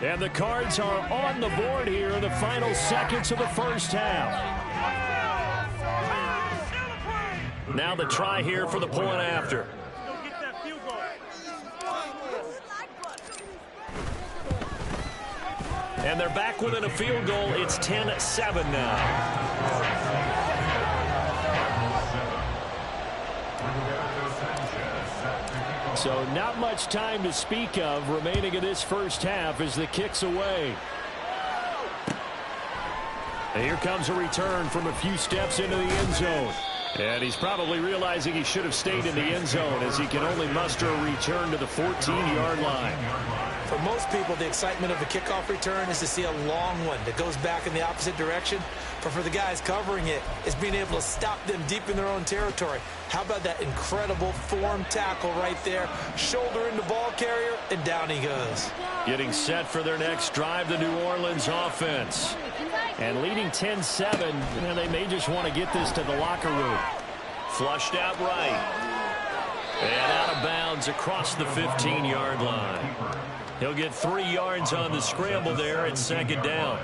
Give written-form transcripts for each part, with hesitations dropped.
And the Cards are on the board here in the final seconds of the first half. Now the try here for the point after. And they're back within a field goal. It's 10-7 now. So not much time to speak of remaining in this first half as the kick's away. And here comes a return from a few steps into the end zone. And he's probably realizing he should have stayed in the end zone as he can only muster a return to the 14-yard line. For most people, the excitement of the kickoff return is to see a long one that goes back in the opposite direction. But for the guys covering it, it's being able to stop them deep in their own territory. How about that incredible form tackle right there? Shoulder into ball carrier, and down he goes. Getting set for their next drive, the New Orleans offense. And leading 10-7, they may just want to get this to the locker room. Flushed out right. And out of bounds across the 15-yard line. He'll get 3 yards on the scramble there at second down.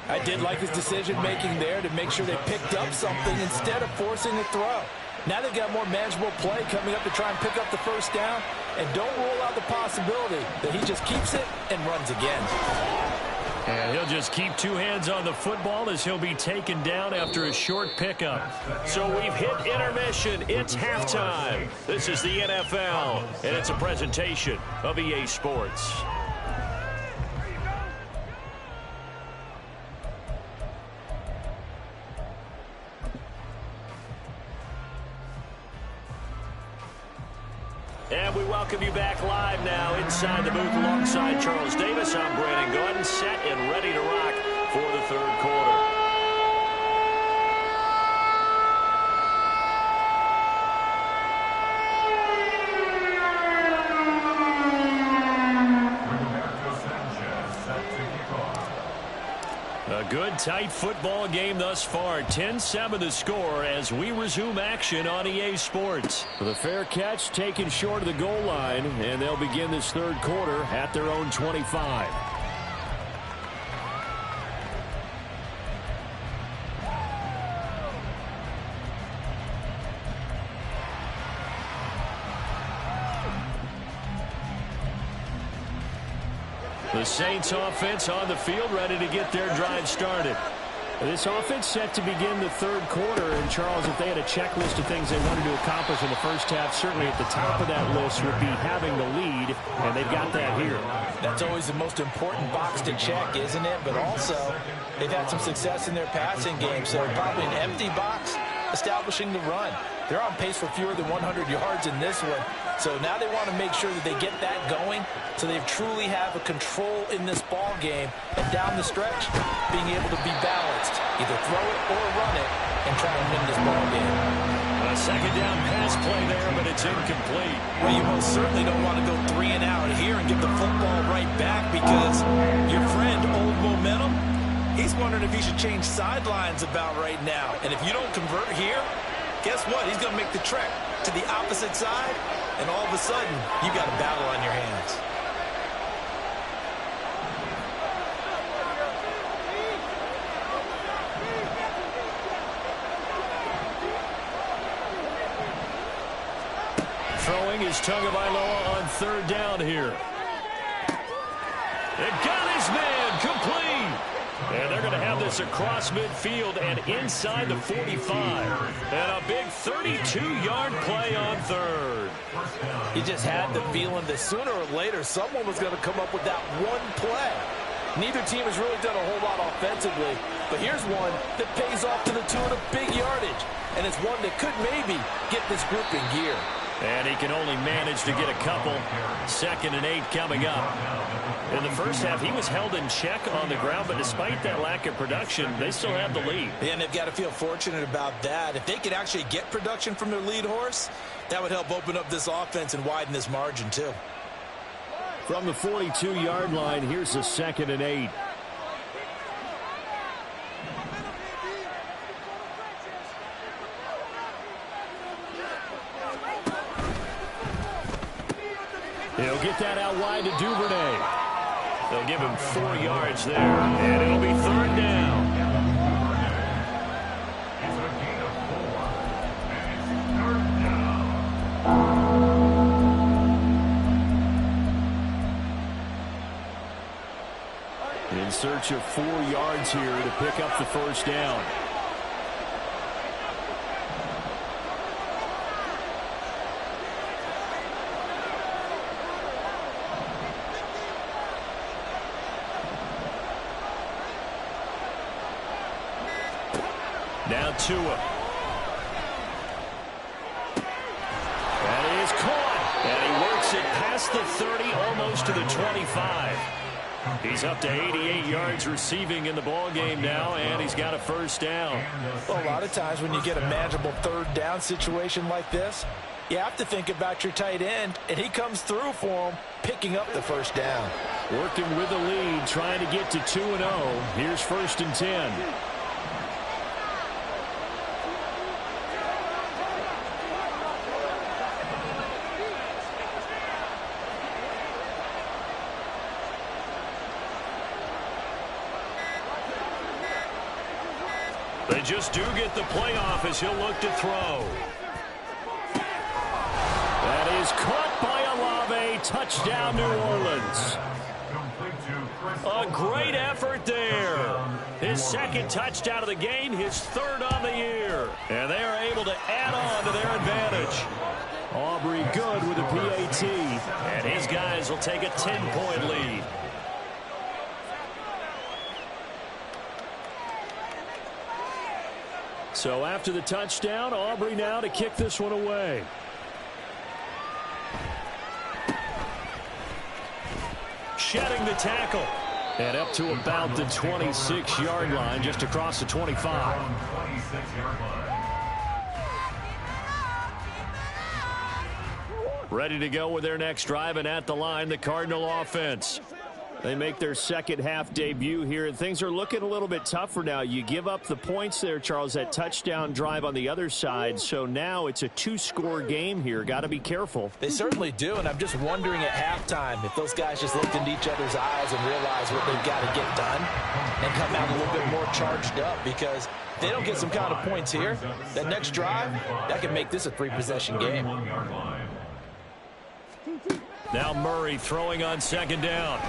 I did like his decision-making there to make sure they picked up something instead of forcing a throw. Now they've got more manageable play coming up to try and pick up the first down. And don't rule out the possibility that he just keeps it and runs again. And he'll just keep 2 hands on the football as he'll be taken down after a short pickup. So we've hit intermission. It's halftime. This is the NFL, and it's a presentation of EA Sports. And we welcome you back live now inside the booth alongside Charles Davis. I'm Brandon Gordon, set and ready to rock for the third quarter. A good, tight football game thus far. 10-7 the score as we resume action on EA Sports. The fair catch taken short of the goal line, and they'll begin this third quarter at their own 25. The Saints offense on the field, ready to get their drive started. This offense set to begin the third quarter. And, Charles, if they had a checklist of things they wanted to accomplish in the first half, certainly at the top of that list would be having the lead, and they've got that here. That's always the most important box to check, isn't it? But also, they've had some success in their passing game, so probably an empty box establishing the run. They're on pace for fewer than 100 yards in this one. So now they want to make sure that they get that going so they truly have a control in this ball game. And down the stretch, being able to be balanced. Either throw it or run it and try and win this ball game. A second down pass play there, but it's incomplete. Well, you most certainly don't want to go 3 and out here and get the football right back because your friend, Old Momentum, he's wondering if he should change sidelines about right now. And if you don't convert here, guess what? He's going to make the trek to the opposite side, and all of a sudden, you got a battle on your hands. Throwing is Tagovailoa on third down here. It got his man complete. And they're going to have this across midfield and inside the 45. And a big 32-yard play on third. He just had the feeling that sooner or later someone was going to come up with that one play. Neither team has really done a whole lot offensively, but here's one that pays off to the tune of big yardage. And it's one that could maybe get this group in gear. And he can only manage to get a couple. 2nd and 8 coming up. In the first half, he was held in check on the ground, but despite that lack of production, they still have the lead. And they've got to feel fortunate about that. If they could actually get production from their lead horse, that would help open up this offense and widen this margin too. From the 42-yard line, here's the 2nd and 8. He'll get that out wide to Duvernay. They'll give him 4 yards there, and it'll be 3rd down. In search of 4 yards here to pick up the 1st down. Now Tua. That is caught. And he works it past the 30, almost to the 25. He's up to 88 yards receiving in the ball game now, and he's got a 1st down. Well, a lot of times when you get a manageable 3rd down situation like this, you have to think about your tight end, and he comes through for him, picking up the 1st down. Working with the lead, trying to get to 2-0. Here's 1st and 10. They just do get the playoff as he'll look to throw. That is caught by Olave. Touchdown, New Orleans. A great effort there. His 2nd touchdown of the game, his 3rd on the year. And they are able to add on to their advantage. Aubrey good with a PAT. And his guys will take a 10-point lead. So after the touchdown, Aubrey now to kick this one away. Shedding the tackle. And up to about the 26-yard line, just across the 25. Ready to go with their next drive, and at the line, the Cardinal offense. They make their 2nd half debut here, and things are looking a little bit tougher now. You give up the points there, Charles, that touchdown drive on the other side. So now it's a 2-score game here. Got to be careful. They certainly do, and I'm just wondering at halftime if those guys just looked into each other's eyes and realized what they've got to get done and come out a little bit more charged up, because if they don't get some kind of points here, that next drive, that can make this a 3-possession game. Now Murray throwing on 2nd down.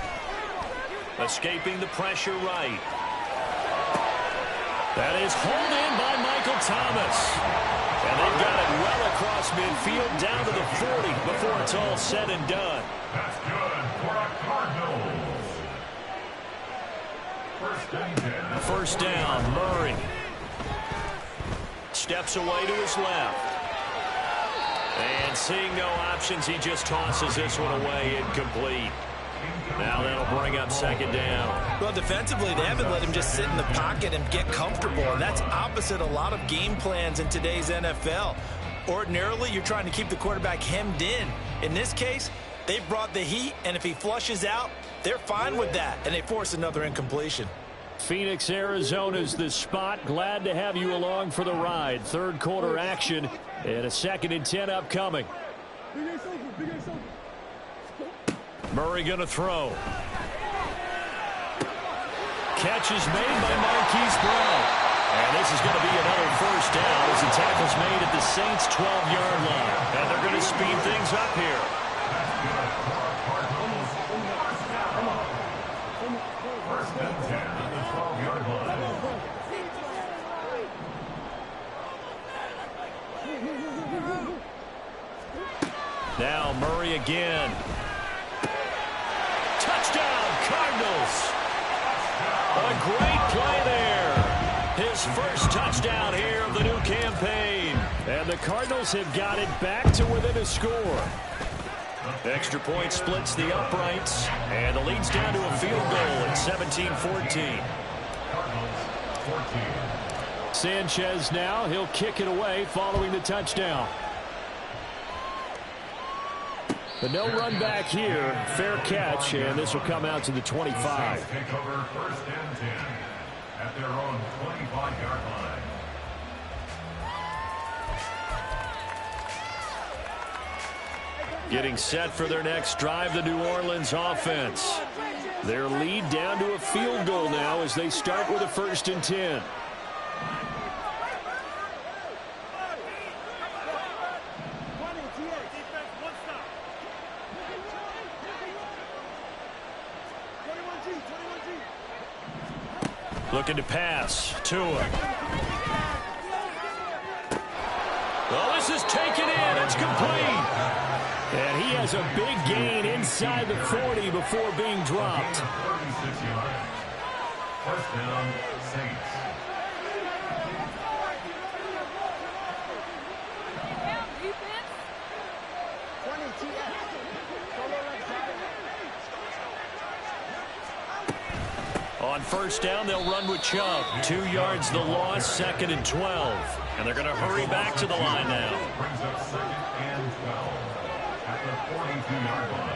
Escaping the pressure right. That is hauled in by Michael Thomas. And they've got it well across midfield down to the 40 before it's all said and done. That's good for a Cardinals. 1st down, Murray. Steps away to his left. And seeing no options, he just tosses this one away, incomplete. Now that'll bring up 2nd down. Well, defensively, they haven't let him just sit in the pocket and get comfortable, and that's opposite a lot of game plans in today's NFL. Ordinarily, you're trying to keep the quarterback hemmed in. In this case, they brought the heat, and if he flushes out, they're fine with that, and they force another incompletion. Phoenix, Arizona's the spot. Glad to have you along for the ride. 3rd quarter action and a 2nd and 10 upcoming. Murray going to throw. Catch is made by Marquise Brown. And this is going to be another 1st down as the tackle's made at the Saints' 12-yard line. And they're going to speed things up here. Now Murray again. Touchdown, Cardinals. A great play there. His 1st touchdown here of the new campaign. And the Cardinals have got it back to within a score. Extra point splits the uprights. And the lead's down to a field goal at 17-14. Sanchez now. He'll kick it away following the touchdown. The no run back here, fair catch, and this will come out to the 25. Take over 1st and 10 at their own 25-yard line. Getting set for their next drive, the New Orleans offense. Their lead down to a field goal now as they start with a 1st and 10. Looking to pass. Tua. Well, this is taken in. It's complete. And he has a big gain inside the 40 before being dropped. 36 yards. First down, Saints. On 1st down, they'll run with Chubb. 2 yards the loss, 2nd and 12. And they're going to hurry back to the line now. Brings up 2nd and 12 at the 42-yard line.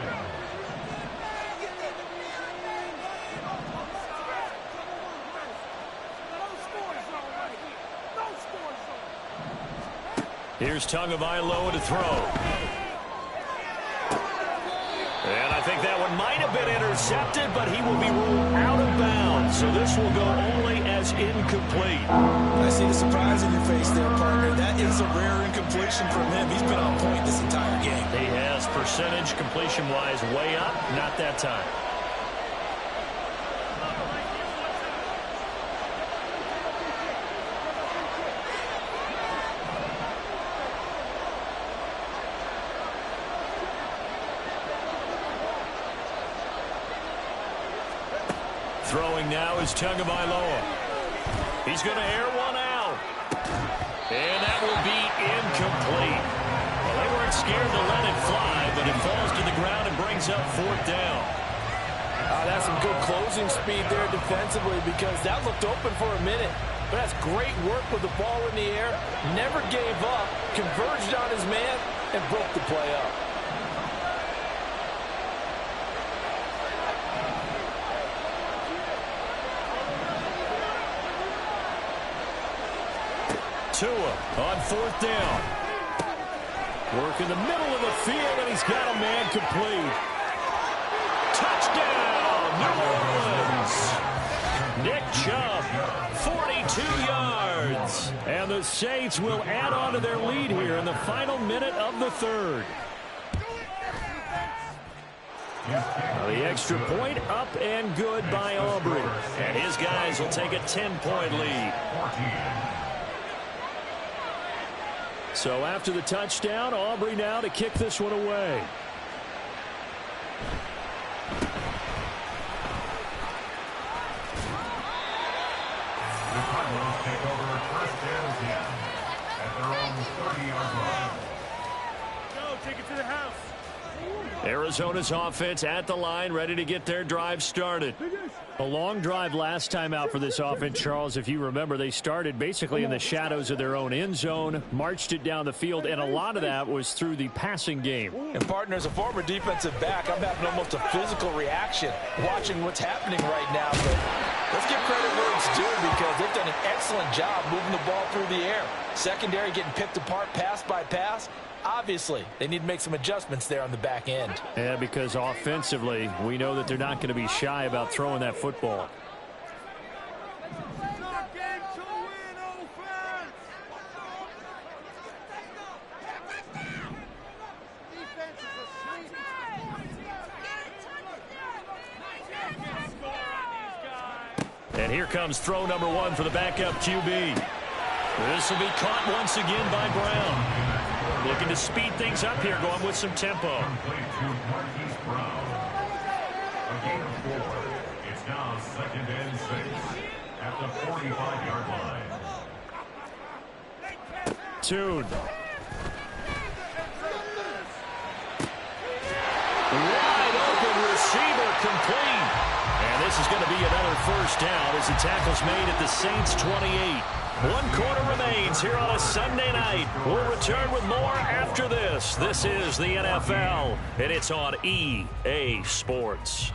Here's Tagovailoa to throw. And I think that one might have been intercepted, but he will be ruled out of bounds. So this will go only as incomplete. I see the surprise in your face there, partner. That is a rare incompletion from him. He's been on point this entire game. He has percentage completion-wise way up, not that time. Throwing now is Tagovailoa. He's going to air one out. And that will be incomplete. Well, they weren't scared to let it fly, but it falls to the ground and brings up 4th down. That's some good closing speed there defensively because that looked open for a minute. But that's great work with the ball in the air. Never gave up, converged on his man, and broke the play up. Tua on 4th down. Work in the middle of the field, and he's got a man complete. Touchdown, New Orleans. Nick Chubb, 42 yards. And the Saints will add on to their lead here in the final minute of the 3rd. The extra point up and good by Aubrey. And his guys will take a 10-point lead. So after the touchdown, Aubrey now to kick this one away. The Cardinals take over 1st and 10 at their own 30-yard line. Go, take it to the house. Arizona's offense at the line, ready to get their drive started. A long drive last time out for this offense, Charles. If you remember, they started basically in the shadows of their own end zone, marched it down the field, and a lot of that was through the passing game. And, partner, as a former defensive back, I'm having almost a physical reaction watching what's happening right now. But let's give credit where it's due because they've done an excellent job moving the ball through the air. Secondary getting picked apart pass by pass. Obviously, they need to make some adjustments there on the back end. Yeah, because offensively, we know that they're not going to be shy about throwing that football. And here comes throw number 1 for the backup QB. This will be caught once again by Brown. Looking to speed things up here, going with some tempo. Complete to Marquise Brown. A gain of 4. It's now 2nd and 6 at the 45-yard line. Tune. Wide open receiver complete. And this is going to be another 1st down as the tackle's made at the Saints 28. 1 quarter remains here on a Sunday night. We'll return with more after this. This is the NFL, and it's on EA Sports.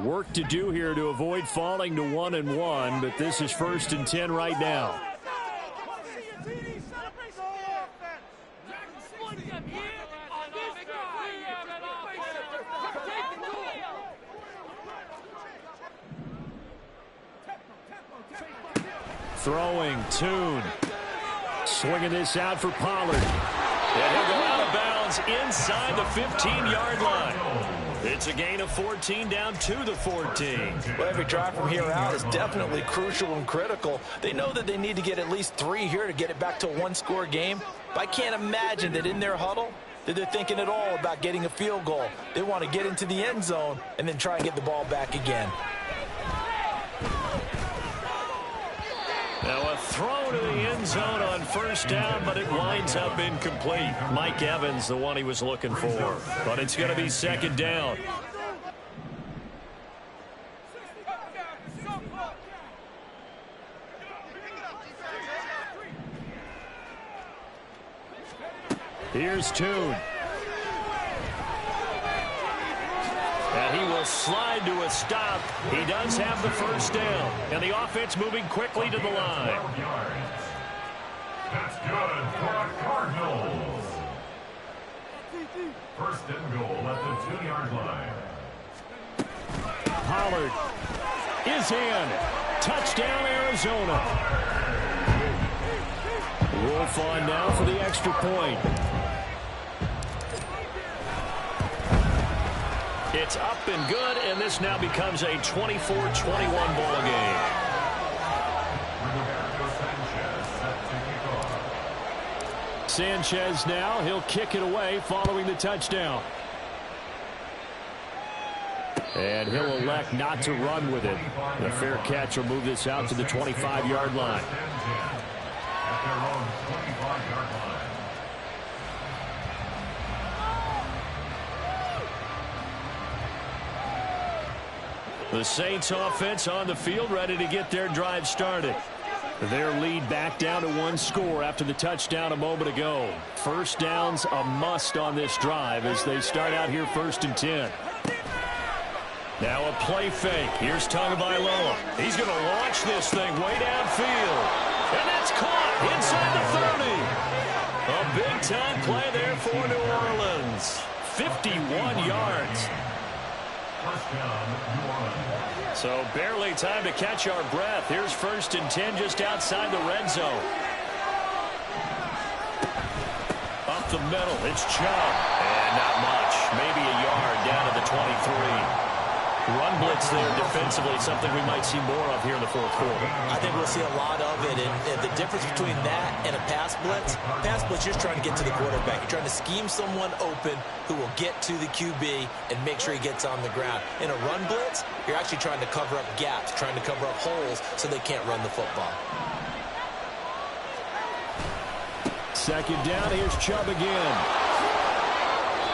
Work to do here to avoid falling to 1-1, but this is 1st and 10 right now. Throwing, Tune. Swinging this out for Pollard. And he'll go out of bounds inside the 15-yard line. It's a gain of 14 down to the 14. Well, every drive from here out is definitely crucial and critical. They know that they need to get at least 3 here to get it back to a one-score game. But I can't imagine that in their huddle that they're thinking at all about getting a field goal. They want to get into the end zone and then try and get the ball back again. Now a throw to the end zone on 1st down, but it winds up incomplete. Mike Evans, the one he was looking for. But it's going to be 2nd down. Here's Tune. And he will slide to a stop. He does have the 1st down. And the offense moving quickly to the line. That's good for the Cardinals. 1st and goal at the 2-yard line. Pollard is in. Touchdown, Arizona. Wolf on now for the extra point. It's up and good, and this now becomes a 24-21 ball game. Sanchez now, he'll kick it away following the touchdown. And he'll elect not to run with it. The fair catch will move this out to the 25-yard line. At their own 25-yard line. The Saints offense on the field, ready to get their drive started. Their lead back down to 1 score after the touchdown a moment ago. 1st down's a must on this drive as they start out here 1st and 10. Now a play fake. Here's Tagovailoa. He's going to launch this thing way downfield. And that's caught inside the 30. A big-time play there for New Orleans. 51 yards. So barely time to catch our breath. Here's 1st and 10 just outside the red zone. Up the middle, it's Chubb. And not much. Maybe a yard down to the 23. Run blitz there defensively, something we might see more of here in the 4th quarter. I think we'll see a lot of it, and the difference between that and a pass blitz, you're just trying to get to the quarterback. You're trying to scheme someone open who will get to the QB and make sure he gets on the ground. In a run blitz, you're actually trying to cover up gaps, trying to cover up holes so they can't run the football. 2nd down, here's Chubb again.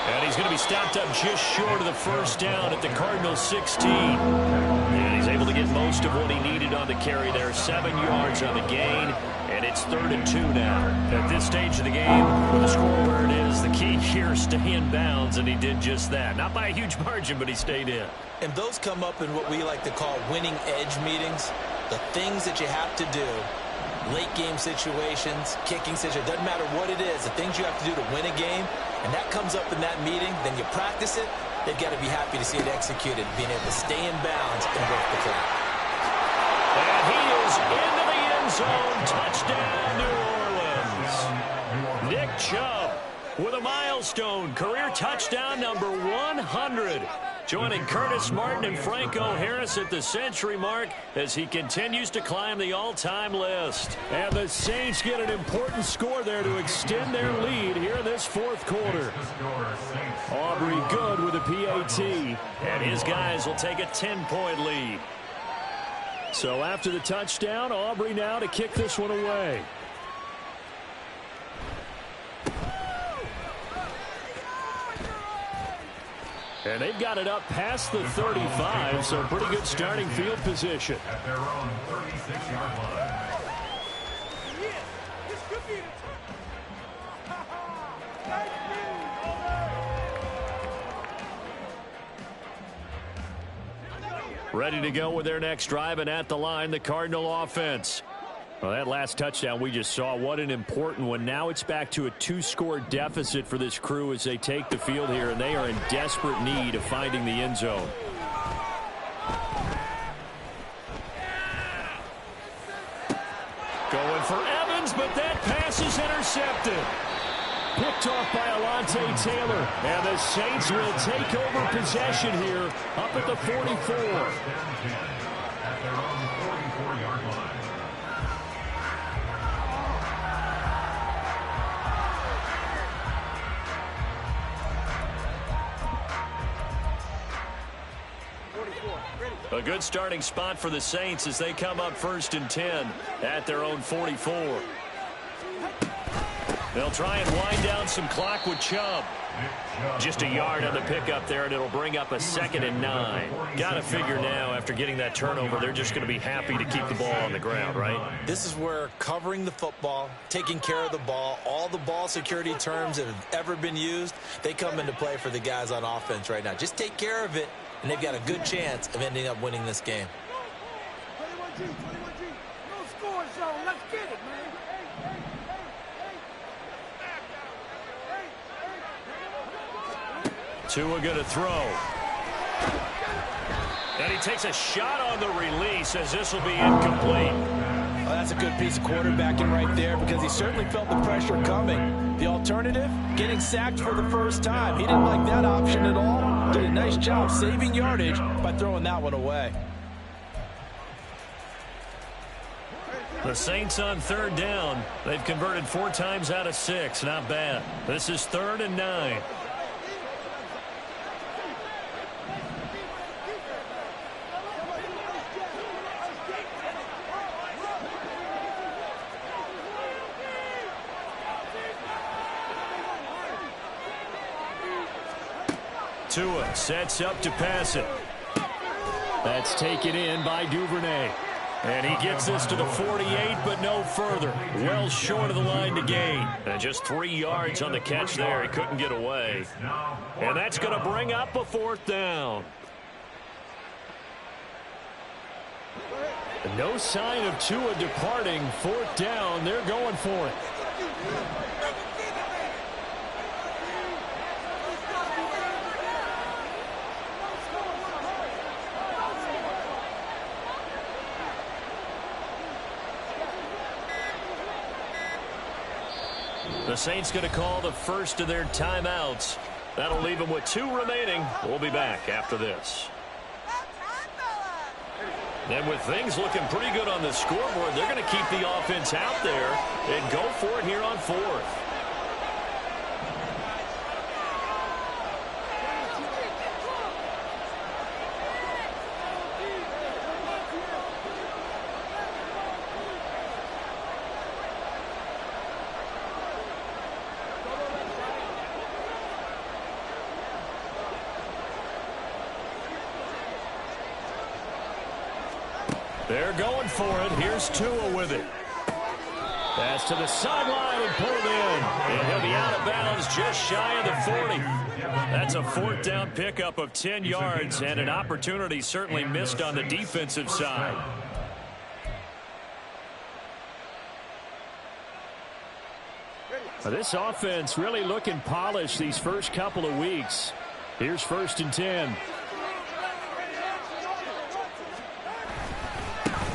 And he's going to be stopped up just short of the 1st down at the Cardinals' 16. And he's able to get most of what he needed on the carry there. 7 yards on the gain, and it's 3rd and 2 now. At this stage of the game, with the score where it is, the key here is stay in bounds, and he did just that. Not by a huge margin, but he stayed in. And those come up in what we like to call winning edge meetings. The things that you have to do. Late game situations, kicking situations, doesn't matter what it is, the things you have to do to win a game, and that comes up in that meeting, then you practice it, they've got to be happy to see it executed, being able to stay in bounds and work the clock. And he is into the end zone. Touchdown, New Orleans. Nick Chubb with a milestone career touchdown number 100. Joining Curtis Martin and Franco Harris at the century mark as he continues to climb the all-time list. And the Saints get an important score there to extend their lead here in this 4th quarter. Aubrey good with a PAT, and his guys will take a 10-point lead. So after the touchdown, Aubrey now to kick this one away. And they've got it up past the 35, so pretty good starting field position. At their own 36-yard line. Ready to go with their next drive, and at the line, the Cardinal offense. Well, that last touchdown we just saw, what an important one. Now it's back to a 2-score deficit for this crew as they take the field here, and they are in desperate need of finding the end zone. Going for Evans, but that pass is intercepted. Picked off by Alontae Taylor, and the Saints will take over possession here up at the 44. At their own 44-yard line. A good starting spot for the Saints as they come up 1st and 10 at their own 44. They'll try and wind down some clock with Chubb. Just a yard on the pickup there, and it'll bring up a 2nd and 9. Got to figure now, after getting that turnover, they're just going to be happy to keep the ball on the ground, right? This is where covering the football, taking care of the ball, all the ball security terms that have ever been used, they come into play for the guys on offense right now. Just take care of it, and they've got a good chance of ending up winning this game. 21G, 21G. No score zone. Let's get it, man. Tua going to throw. And he takes a shot on the release as this will be incomplete. Well, that's a good piece of quarterbacking right there because he certainly felt the pressure coming. The alternative, getting sacked for the first time. He didn't like that option at all. Did a nice job saving yardage by throwing that one away. The Saints on 3rd down. They've converted 4 times out of 6. Not bad. This is 3rd and 9. Tua sets up to pass it. That's taken in by Duvernay. And he gets this to the 48, but no further. Well short of the line to gain. And just 3 yards on the catch there. He couldn't get away. And that's going to bring up a 4th down. No sign of Tua departing. 4th down. They're going for it. The Saints going to call the first of their timeouts. That'll leave them with 2 remaining. We'll be back after this. And with things looking pretty good on the scoreboard, they're going to keep the offense out there and go for it here on 4th. They're going for it. Here's Tua with it. Pass to the sideline and pulled in. And he'll be out of bounds just shy of the 40. That's a 4th down pickup of 10 yards and an opportunity certainly missed on the defensive side. This offense really looking polished these first couple of weeks. Here's 1st and 10.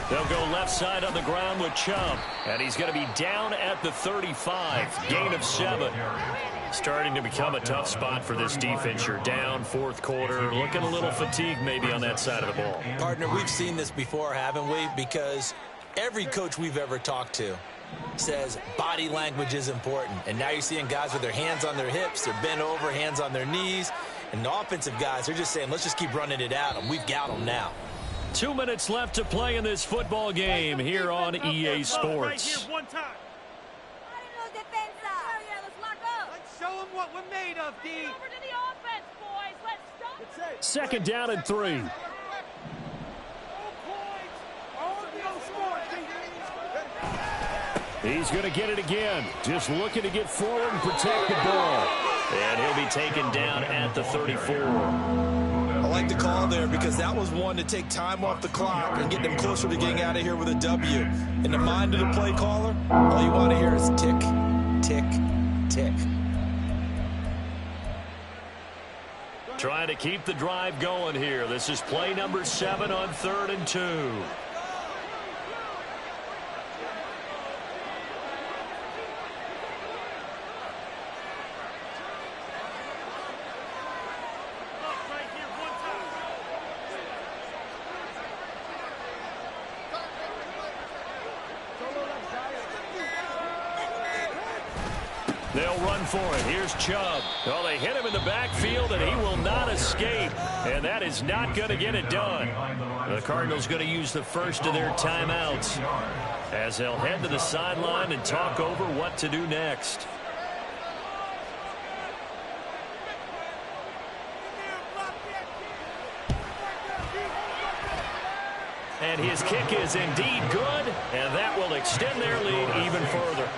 They'll go left side on the ground with Chubb. And he's going to be down at the 35. Gain of 7. Starting to become a tough spot for this defense. You're down 4th quarter. Looking a little fatigued maybe on that side of the ball. Partner, we've seen this before, haven't we? Because every coach we've ever talked to says body language is important. And now you're seeing guys with their hands on their hips. They're bent over, hands on their knees. And the offensive guys, they're just saying, let's just keep running it at them. We've got them now. 2 minutes left to play in this football game here on EA Sports. Let's show them what we're made of, D. Over to the offense, boys. Let's stop. 2nd down and 3. He's going to get it again. Just looking to get forward and protect the ball. And he'll be taken down at the 34. like the call there because that was one to take time off the clock and get them closer to getting out of here with a W. In the mind of the play caller, all you want to hear is tick, tick, tick. Trying to keep the drive going here. This is play number 7 on 3rd and 2. They'll run for it. Here's Chubb. Well, they hit him in the backfield, and he will not escape. And that is not going to get it done. The Cardinals going to use the first of their timeouts as they'll head to the sideline and talk over what to do next. And his kick is indeed good, and that will extend their lead even further.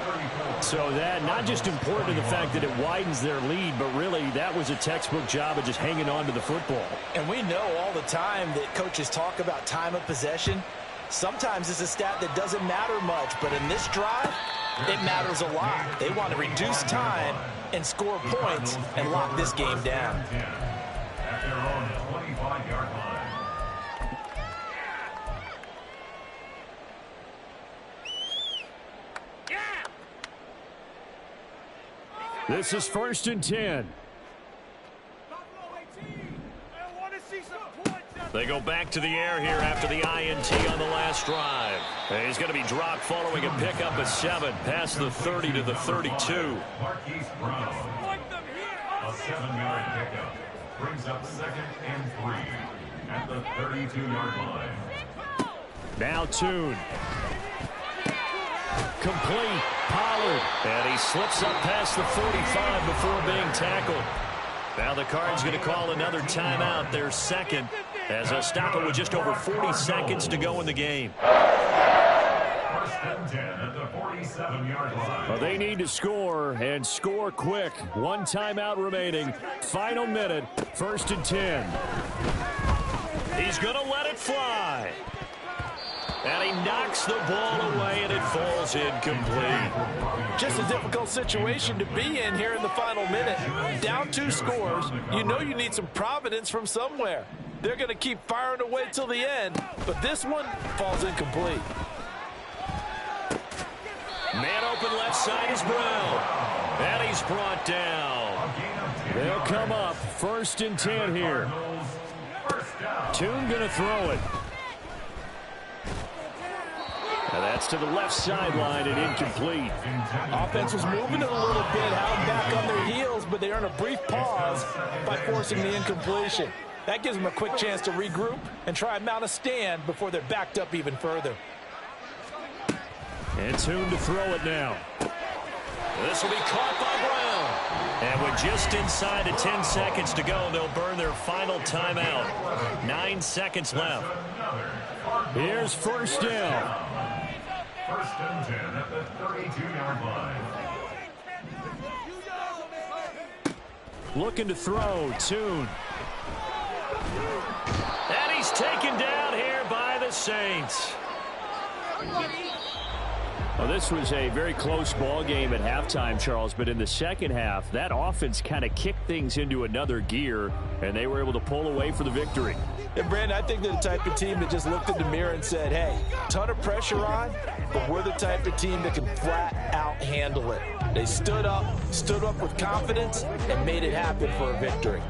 So that not just important to the fact that it widens their lead, but really that was a textbook job of just hanging on to the football. And we know all the time that coaches talk about time of possession. Sometimes it's a stat that doesn't matter much, but in this drive, it matters a lot. They want to reduce time and score points and lock this game down. At their own 25-yard line. This is 1st and 10. They go back to the air here after the INT on the last drive. And he's going to be dropped following a pickup of 7 past the 30 to the 32. Marquise Brown. A 7-yard pickup brings up 2nd and 3 at the 32-yard line. Now Tune. Complete. Pollard. And he slips up past the 45 before being tackled. Now the Cards going to call another timeout, their second, as they'll stop it with just over 40 seconds to go in the game. 1st and 10 at the 47-yard line. Well, they need to score and score quick. 1 timeout remaining. Final minute. 1st and 10. He's going to let it fly. And he knocks the ball away, and it falls incomplete. Just a difficult situation to be in here in the final minute. Down 2 scores, you know you need some providence from somewhere. They're going to keep firing away till the end, but this one falls incomplete. Man open left side is Brown. And he's brought down. They'll come up 1st and 10 here. Tune going to throw it. And that's to the left sideline and incomplete. Offense was moving it a little bit, held back on their heels, but they earn a brief pause by forcing the incompletion. That gives them a quick chance to regroup and try and mount a stand before they're backed up even further. And Tune to throw it now. This will be caught by Brown. And with just inside of 10 seconds to go, they'll burn their final timeout. 9 seconds left. Here's 1st down. 1st and 10 at the 32-yard line. Looking to throw, Tune. And he's taken down here by the Saints. Well, this was a very close ball game at halftime, Charles, but in the second half, that offense kind of kicked things into another gear, and they were able to pull away for the victory. And, Brandon, I think they're the type of team that just looked in the mirror and said, hey, ton of pressure on, but we're the type of team that can flat out handle it. They stood up with confidence, and made it happen for a victory.